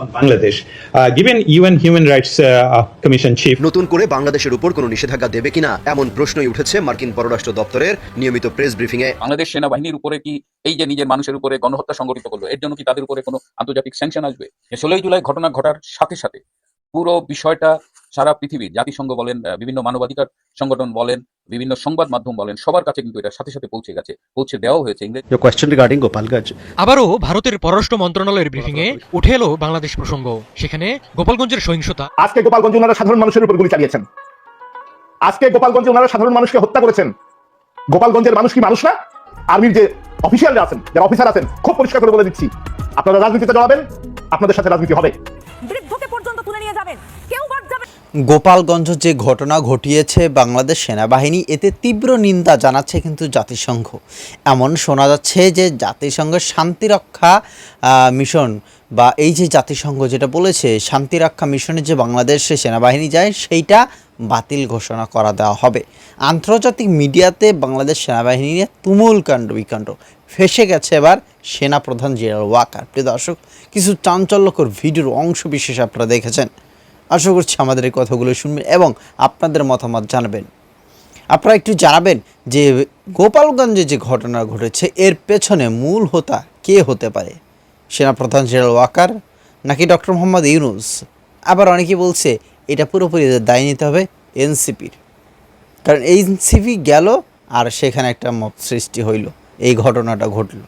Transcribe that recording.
on Bangladesh. Given UN Human Rights Commission Chief, নতুন করে বাংলাদেশের উপর কোনো নিষেধাজ্ঞা দেবে কিনা এমন প্রশ্নই উঠেছে মার্কিন পররাষ্ট্র দপ্তরের নিয়মিত প্রেস ব্রিফিংয়ে। বাংলাদেশ সেনাবাহিনীর উপরে কি এই যে নিজের মানুষের উপরে গণহত্যা সংঘটিত করলো, এর জন্য কি তাদের উপরে কোনো আন্তর্জাতিক স্যাংশন আসবে? 16 জুলাই ঘটনা ঘটার সাথে সাথে পুরো বিষয়টা সারা পৃথিবীর, জাতিসংঘ বলেন, বিভিন্ন মানবাধিকার সংগঠন বলেন, বিভিন্ন সংবাদ মাধ্যম বলেন, সবার কাছে কিন্তু এটা সাথে সাথে পৌঁছে দেওয়া হয়েছে। Your question regarding Gopalganj. আবারও ভারতের পররাষ্ট্র মন্ত্রণালয়ের ব্রিফিংয়ে উঠে এলো বাংলাদেশ প্রসঙ্গ। সেখানে গোপালগঞ্জের সহিংসতা, আজকে গোপালগঞ্জে ওনারা সাধারণ মানুষের উপর গুলি চালিয়েছেন, আজকে গোপালগঞ্জে ওনারা সাধারণ মানুষকে হত্যা করেছেন। গোপালগঞ্জের মানুষ কি মানুষ না? আর্মির যে অফিসিয়ালরা আছেন, যারা অফিসার আছেন, খুব পরিষ্কার করে বলে দিচ্ছি, আপনারা রাজনীতিতে জড়াবেন, আপনাদের সাথে রাজনীতি হবে। বৃদ্ধকে পর্যন্ত তুলে নিয়ে যাবেন, কেউ বাদ যাবে। গোপালগঞ্জ যে ঘটনা ঘটিয়েছে বাংলাদেশ সেনাবাহিনী, এতে তীব্র নিন্দা জানাচ্ছে কিন্তু জাতিসংঘ। এমন শোনা যাচ্ছে যে জাতিসংঘের শান্তিরক্ষা মিশন বা এই যে জাতিসংঘ যেটা বলেছে শান্তিরক্ষা মিশনে যে বাংলাদেশে সেনাবাহিনী যায় সেইটা বাতিল ঘোষণা করা দেওয়া হবে। আন্তর্জাতিক মিডিয়াতে বাংলাদেশ সেনাবাহিনী নিয়ে তুমুল কাণ্ড বিকাণ্ড, ফেসে গেছে এবার সেনাপ্রধান জেনারেল ওয়াকার। প্রিয় দর্শক, কিছু চাঞ্চল্যকর ভিডিওর অংশ বিশেষ আপনারা দেখেছেন। আশা করছি আমাদের এই কথাগুলো শুনবেন এবং আপনাদের মতামত জানাবেন। আপনারা একটু জানাবেন যে গোপালগঞ্জে যে ঘটনা ঘটেছে এর পেছনে মূল হোতা কে হতে পারে, সেনাপ্রধান জেনারেল ওয়াকার নাকি ডক্টর মোহাম্মদ ইউনূস? আবার অনেকেই বলছে এটা পুরোপুরি দায় নিতে হবে এনসিপির, কারণ এনসিপি গেল আর সেখানে একটা মত সৃষ্টি হইল, এই ঘটনাটা ঘটল।